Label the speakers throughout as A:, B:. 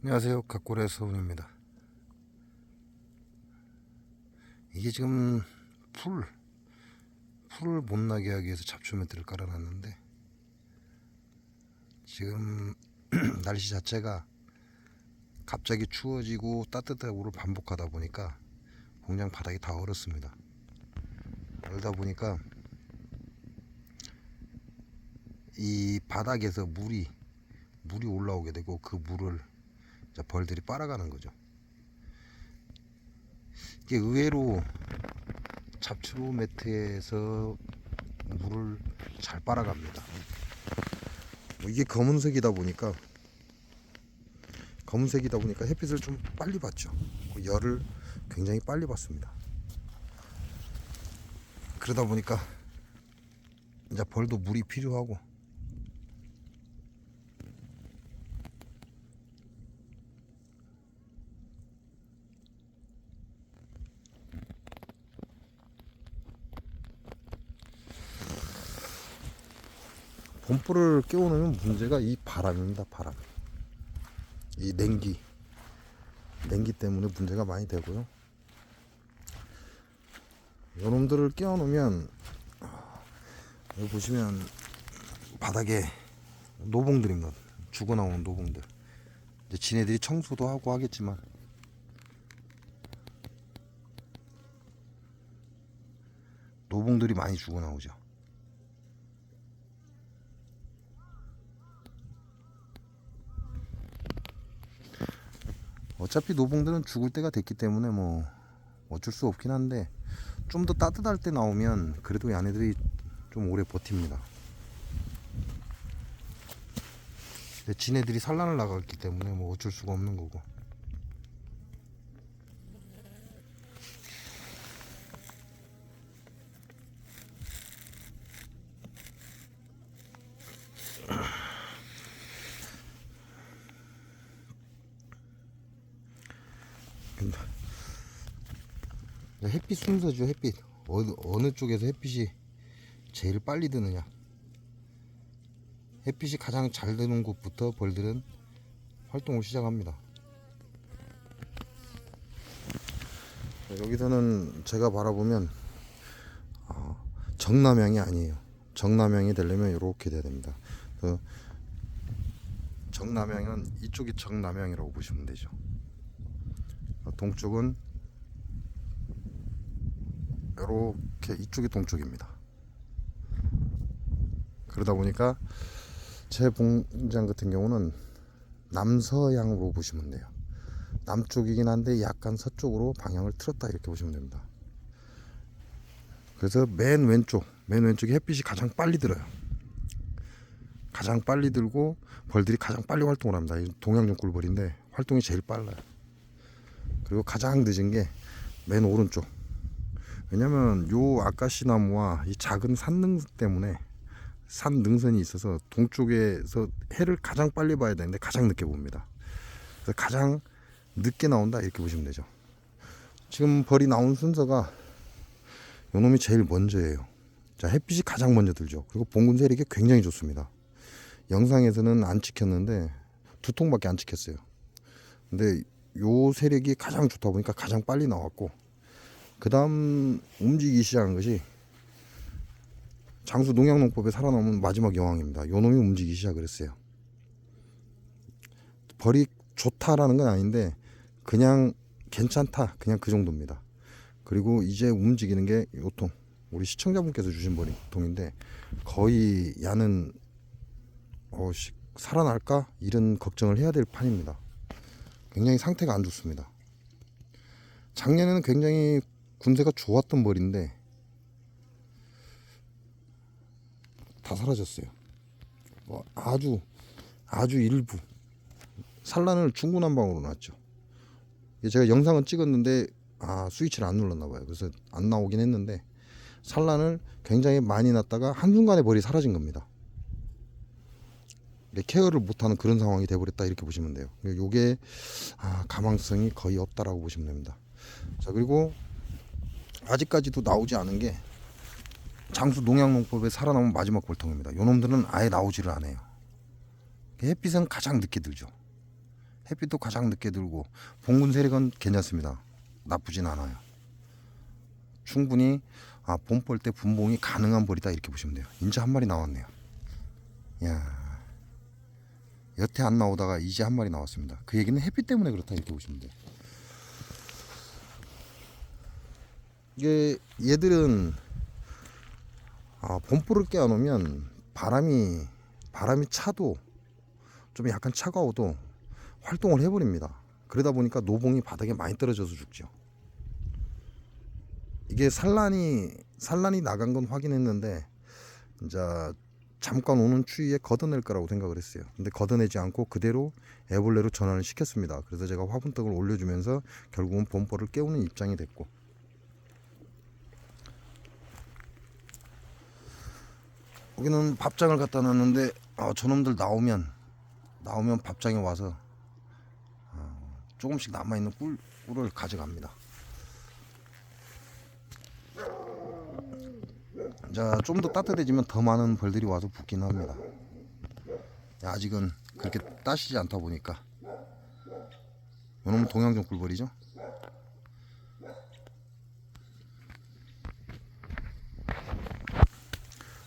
A: 안녕하세요. 각골의 서훈입니다. 이게 지금 풀을 못 나게 하기 위해서 잡초 매트를 깔아놨는데, 지금 날씨 자체가 갑자기 추워지고 따뜻하고를 반복하다 보니까 공장 바닥이 다 얼었습니다. 얼다 보니까 이 바닥에서 물이 올라오게 되고, 그 물을 벌들이 빨아가는 거죠. 이게 의외로 잡초 매트에서 물을 잘 빨아갑니다. 이게 검은색이다 보니까 햇빛을 좀 빨리 받죠. 열을 굉장히 빨리 받습니다. 그러다 보니까 이제 벌도 물이 필요하고, 봄불을 깨워놓으면 문제가 이 바람입니다. 바람, 이 냉기 때문에 문제가 많이 되고요. 요놈들을 깨워놓으면, 여기 보시면 바닥에 노봉들입니다. 죽어나오는 노봉들. 이제 지네들이 청소도 하고 하겠지만, 노봉들이 많이 죽어나오죠. 어차피 노봉들은 죽을 때가 됐기 때문에 뭐 어쩔 수 없긴 한데, 좀 더 따뜻할 때 나오면 그래도 얘네들이 좀 오래 버팁니다. 근데 지네들이 산란을 나갔기 때문에 뭐 어쩔 수가 없는 거고. 햇빛 순서죠. 햇빛 어느 쪽에서 햇빛이 제일 빨리 드느냐, 햇빛이 가장 잘 드는 곳부터 벌들은 활동을 시작합니다. 여기서는 제가 바라보면 정남향이 아니에요. 정남향이 되려면 이렇게 돼야 됩니다. 정남향은 이쪽이 정남향이라고 보시면 되죠. 동쪽은 이렇게, 이쪽이 동쪽입니다. 그러다 보니까 제 공장 같은 경우는 남서향으로 보시면 돼요. 남쪽이긴 한데 약간 서쪽으로 방향을 틀었다, 이렇게 보시면 됩니다. 그래서 맨 왼쪽이 햇빛이 가장 빨리 들어요. 가장 빨리 들고 벌들이 가장 빨리 활동을 합니다. 동양종 꿀벌인데 활동이 제일 빨라요. 그리고 가장 늦은 게 맨 오른쪽. 왜냐면 요 아카시 나무와 이 작은 산능선 때문에, 산 능선이 있어서 동쪽에서 해를 가장 빨리 봐야 되는데 가장 늦게 봅니다. 그래서 가장 늦게 나온다, 이렇게 보시면 되죠. 지금 벌이 나온 순서가 요놈이 제일 먼저예요. 자, 햇빛이 가장 먼저 들죠. 그리고 봉군 세력이 굉장히 좋습니다. 영상에서는 안 찍혔는데 2통밖에 안 찍혔어요. 근데 요 세력이 가장 좋다 보니까 가장 빨리 나왔고, 그 다음 움직이기 시작한 것이 장수 농약농법에 살아남은 마지막 여왕입니다. 요 놈이 움직이기 시작을 했어요. 벌이 좋다라는 건 아닌데 그냥 괜찮다, 그냥 그 정도입니다. 그리고 이제 움직이는 게 요 통, 우리 시청자분께서 주신 통인데, 거의 야는 살아날까 이런 걱정을 해야 될 판입니다. 굉장히 상태가 안 좋습니다. 작년에는 굉장히 군세가 좋았던 벌인데 다 사라졌어요. 아주 일부 산란을 중구난방으로 놨죠. 제가 영상은 찍었는데 스위치를 안 눌렀나 봐요. 그래서 안 나오긴 했는데, 산란을 굉장히 많이 놨다가 한순간에 벌이 사라진 겁니다. 케어를 못하는 그런 상황이 돼버렸다, 이렇게 보시면 돼요. 요게 가망성이 거의 없다라고 보시면 됩니다. 자, 그리고 아직까지도 나오지 않은 게 장수 농약농법에 살아남은 마지막 벌통입니다. 요놈들은 아예 나오지를 않아요. 햇빛은 가장 늦게 들죠. 햇빛도 가장 늦게 들고 봉군 세력은 괜찮습니다. 나쁘진 않아요. 충분히 봄벌 때 분봉이 가능한 벌이다 이렇게 보시면 돼요. 이제 한 마리 나왔네요. 야, 여태 안 나오다가 이제 한 마리 나왔습니다. 그 얘기는 햇빛 때문에 그렇다 이렇게 보시면 돼요. 이게 얘들은 봄볼을 깨워놓으면 바람이 차도 좀 약간 차가워도 활동을 해버립니다. 그러다 보니까 노봉이 바닥에 많이 떨어져서 죽죠. 이게 산란이 나간 건 확인했는데 이제 잠깐 오는 추위에 걷어낼 거라고 생각을 했어요. 근데 걷어내지 않고 그대로 애벌레로 전환을 시켰습니다. 그래서 제가 화분떡을 올려주면서 결국은 봄벌을 깨우는 입장이 됐고, 여기는 밥장을 갖다 놨는데 저놈들 나오면 밥장에 와서 조금씩 남아있는 꿀을 가져갑니다. 자, 좀 더 따뜻해지면 더 많은 벌들이 와서 붙긴 합니다. 아직은 그렇게 따시지 않다 보니까. 이놈은 동양종 꿀벌이죠.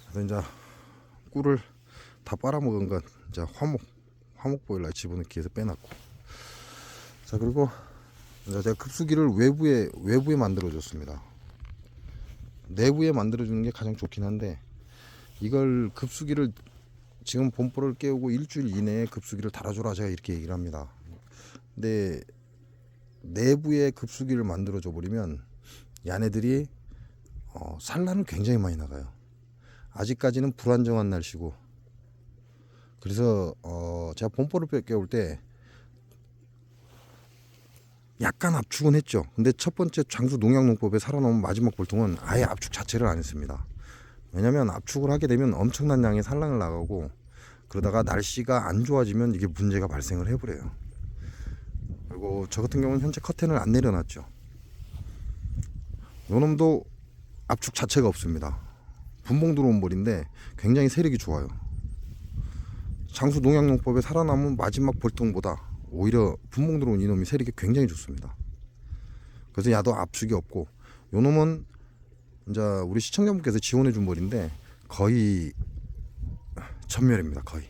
A: 그래서 이제 꿀을 다 빨아먹은 건 이제 화목 보일러에 집어넣기 위해서 빼놨고, 자, 그리고 이제 제가 급수기를 외부에 만들어 줬습니다. 내부에 만들어주는 게 가장 좋긴 한데, 이걸 급수기를 지금 봄벌을 깨우고 일주일 이내에 급수기를 달아줘라 제가 이렇게 얘기를 합니다. 근데 내부에 급수기를 만들어 줘 버리면 얘네들이 산란을 굉장히 많이 나가요. 아직까지는 불안정한 날씨고, 그래서 제가 봄벌을 깨울 때 약간 압축은 했죠. 근데 첫 번째 장수 농약농법에 살아남은 마지막 벌통은 아예 압축 자체를 안 했습니다. 왜냐면 압축을 하게 되면 엄청난 양의 산란을 나가고, 그러다가 날씨가 안 좋아지면 이게 문제가 발생을 해버려요. 그리고 저 같은 경우는 현재 커튼을 안 내려놨죠. 요놈도 압축 자체가 없습니다. 분봉 들어온 벌인데 굉장히 세력이 좋아요. 장수 농약농법에 살아남은 마지막 벌통보다 오히려 분봉 들어온 이놈이 세력이 굉장히 좋습니다. 그래서 야도 압축이 없고, 요놈은 이제 우리 시청자분께서 지원해 준 벌인데 거의 전멸입니다. 거의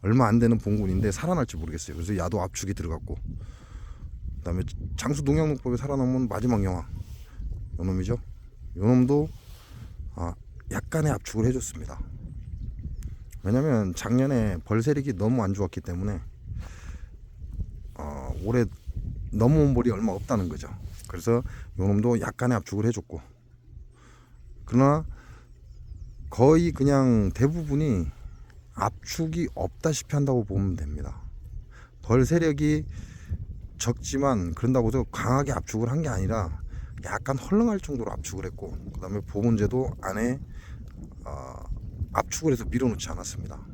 A: 얼마 안 되는 봉군인데 살아날지 모르겠어요. 그래서 야도 압축이 들어갔고, 그다음에 장수 농약농법에 살아남은 마지막 여왕 요놈이죠. 요놈도 약간의 압축을 해줬습니다. 왜냐면 작년에 벌 세력이 너무 안 좋았기 때문에 올해 넘어온 벌이 얼마 없다는 거죠. 그래서 요놈도 약간의 압축을 해줬고, 그러나 거의 그냥 대부분이 압축이 없다시피 한다고 보면 됩니다. 벌 세력이 적지만 그런다고 해서 강하게 압축을 한 게 아니라 약간 헐렁할 정도로 압축을 했고, 그 다음에 보건제도 안에 압축을 해서 밀어놓지 않았습니다.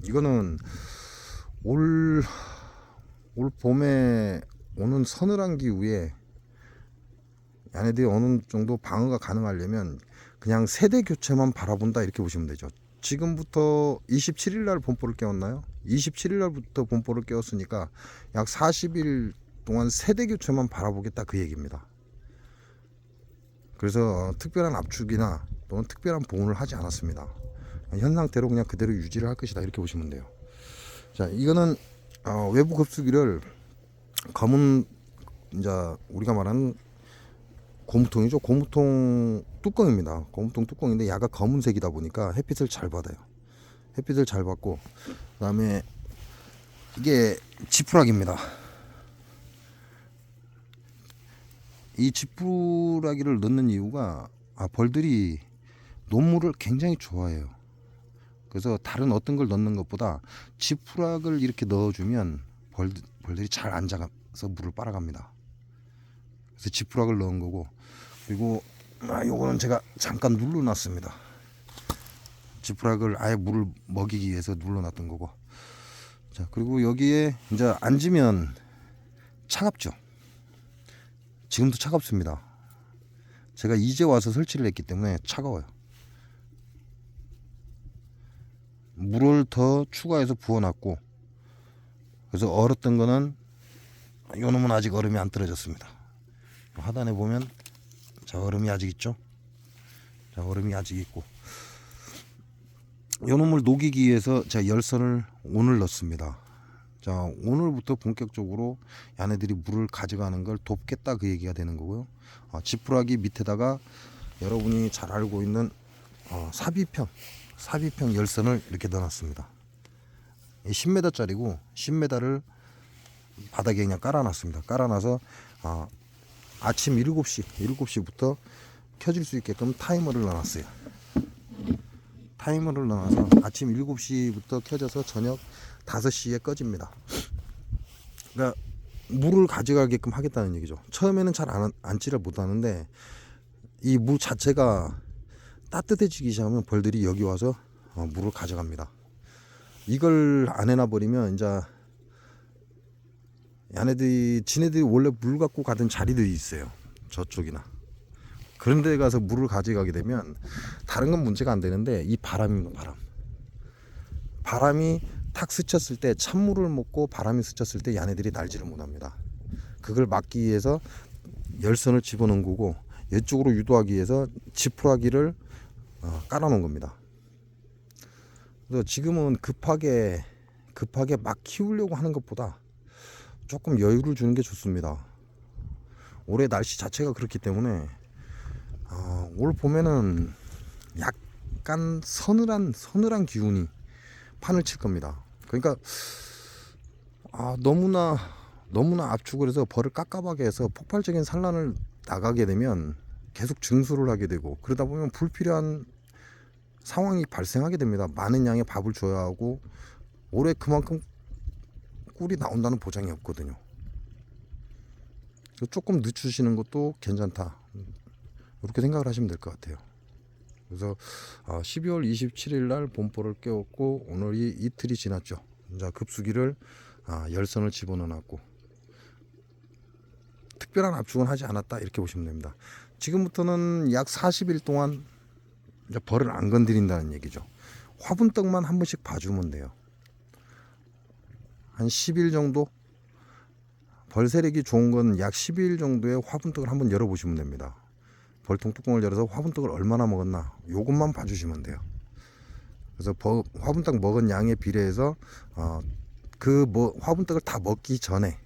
A: 이거는 올 봄에 오는 서늘한 기후에 얘네들이 어느 정도 방어가 가능하려면 그냥 세대 교체만 바라본다 이렇게 보시면 되죠. 지금부터 27일 날 봄벌을 깨웠나요? 27일 날부터 봄벌을 깨웠으니까 약 40일 동안 세대 교체만 바라보겠다 그 얘기입니다. 그래서 특별한 압축이나 또는 특별한 보온을 하지 않았습니다. 현 상태로 그냥 그대로 유지를 할 것이다 이렇게 보시면 돼요. 자, 이거는 외부 급수기를 검은 이제 우리가 말하는 고무통이죠. 고무통 뚜껑입니다. 고무통 뚜껑인데 야가 검은색이다 보니까 햇빛을 잘 받아요. 햇빛을 잘 받고, 그다음에 이게 지푸라기입니다. 이 지푸라기를 넣는 이유가 벌들이 녹물을 굉장히 좋아해요. 그래서 다른 어떤 걸 넣는 것보다 지푸라기를 이렇게 넣어주면 벌들이 잘 앉아서 물을 빨아갑니다. 그래서 지푸라기를 넣은 거고, 그리고 요거는 제가 잠깐 눌러놨습니다. 지푸라기를 아예 물을 먹이기 위해서 눌러놨던 거고. 자, 그리고 여기에 이제 앉으면 차갑죠. 지금도 차갑습니다. 제가 이제 와서 설치를 했기 때문에 차가워요. 물을 더 추가해서 부어놨고, 그래서 얼었던 거는 요 놈은 아직 얼음이 안 떨어졌습니다. 하단에 보면 자, 얼음이 아직 있죠. 자, 얼음이 아직 있고, 요 놈을 녹이기 위해서 제가 열선을 오늘 넣습니다. 자, 오늘부터 본격적으로 얘네들이 물을 가져가는 걸 돕겠다, 그 얘기가 되는 거고요. 지푸라기 밑에다가 여러분이 잘 알고 있는 삽입형 열선을 이렇게 넣어놨습니다. 10m 짜리고 10m를 바닥에 그냥 깔아놨습니다. 깔아놔서 아침 7시부터 켜질 수 있게끔 타이머를 넣어놨어요. 타이머를 넣어서 아침 7시부터 켜져서 저녁 5시에 꺼집니다. 그러니까 물을 가져가게끔 하겠다는 얘기죠. 처음에는 잘 앉지를 못하는데 이 물 자체가 따뜻해지기 시작하면 벌들이 여기 와서 물을 가져갑니다. 이걸 안 해놔버리면 이제 지네들이 원래 물 갖고 가던 자리들이 있어요. 저쪽이나 그런 데 가서 물을 가져가게 되면 다른 건 문제가 안 되는데 이 바람입니다. 바람이 탁 스쳤을 때, 찬물을 먹고 바람이 스쳤을 때 얘네들이 날지를 못합니다. 그걸 막기 위해서 열선을 집어넣은 거고, 이쪽으로 유도하기 위해서 지푸라기를 깔아놓은 겁니다. 그래서 지금은 급하게 막 키우려고 하는 것보다 조금 여유를 주는 게 좋습니다. 올해 날씨 자체가 그렇기 때문에 올 봄에는 약간 서늘한 기운이 판을 칠 겁니다. 그러니까 너무나 압축을 해서 벌을 깝깝하게 해서 폭발적인 산란을 나가게 되면 계속 증수를 하게 되고, 그러다 보면 불필요한 상황이 발생하게 됩니다. 많은 양의 밥을 줘야 하고 올해 그만큼 꿀이 나온다는 보장이 없거든요. 조금 늦추시는 것도 괜찮다, 이렇게 생각을 하시면 될 것 같아요. 그래서 12월 27일 날 봄벌을 깨웠고, 오늘이 이틀이 지났죠. 이제 급수기를 열선을 집어넣어놨고 특별한 압축은 하지 않았다, 이렇게 보시면 됩니다. 지금부터는 약 40일 동안 이제 벌을 안 건드린다는 얘기죠. 화분떡만 한 번씩 봐주면 돼요. 한 10일 정도, 벌 세력이 좋은 건 약 10일 정도의 화분떡을 한번 열어보시면 됩니다. 벌통 뚜껑을 열어서 화분떡을 얼마나 먹었나, 요것만 봐주시면 돼요. 그래서 화분떡 먹은 양에 비례해서 화분떡을 다 먹기 전에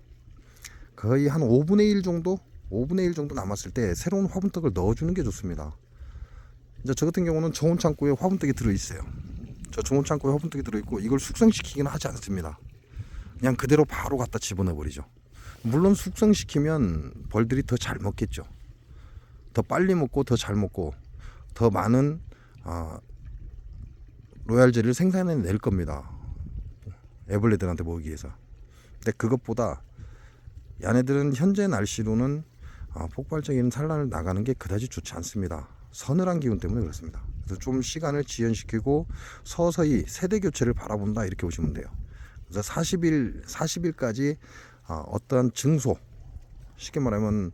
A: 거의 한 5분의 1 정도 남았을 때 새로운 화분떡을 넣어주는 게 좋습니다. 이제 저 같은 경우는 저온 창고에 화분떡이 들어있어요. 저 저온 창고에 화분떡이 들어있고, 이걸 숙성시키기는 하지 않습니다. 그냥 그대로 바로 갖다 집어넣어 버리죠. 물론 숙성시키면 벌들이 더 잘 먹겠죠. 더 빨리 먹고 더 잘 먹고 더 많은 로얄젤리를 생산해낼 겁니다. 애벌레들한테 먹이기 위해서. 근데 그것보다 얘네들은 현재 날씨로는 폭발적인 산란을 나가는 게 그다지 좋지 않습니다. 서늘한 기운 때문에 그렇습니다. 그래서 좀 시간을 지연시키고 서서히 세대 교체를 바라본다, 이렇게 보시면 돼요. 그래서 40일까지 어떠한 증소, 쉽게 말하면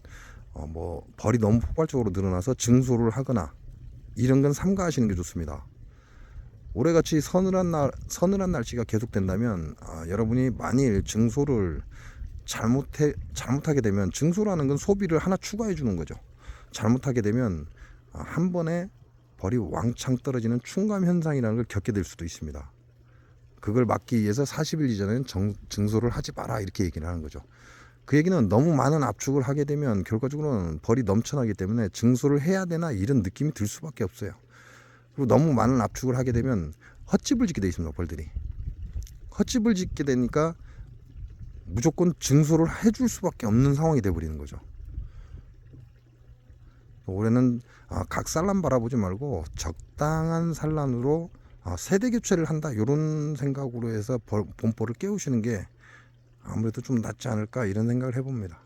A: 벌이 너무 폭발적으로 늘어나서 증소를 하거나 이런 건 삼가하시는 게 좋습니다. 올해같이 서늘한 날씨가 계속된다면 여러분이 만일 증소를 잘못하게 되면, 증소라는 건 소비를 하나 추가해 주는 거죠. 잘못하게 되면 한 번에 벌이 왕창 떨어지는 충감 현상이라는 걸 겪게 될 수도 있습니다. 그걸 막기 위해서 40일 이전에는 증소를 하지 마라, 이렇게 얘기를 하는 거죠. 그 얘기는 너무 많은 압축을 하게 되면 결과적으로는 벌이 넘쳐나기 때문에 증소를 해야 되나, 이런 느낌이 들 수밖에 없어요. 그리고 너무 많은 압축을 하게 되면 헛집을 짓게 되어 있습니다. 벌들이 헛집을 짓게 되니까 무조건 증소를 해줄 수밖에 없는 상황이 되어버리는 거죠. 올해는 각 산란 바라보지 말고 적당한 산란으로 세대 교체를 한다, 이런 생각으로 해서 봄벌을 깨우시는 게 아무래도 좀 낫지 않을까, 이런 생각을 해봅니다.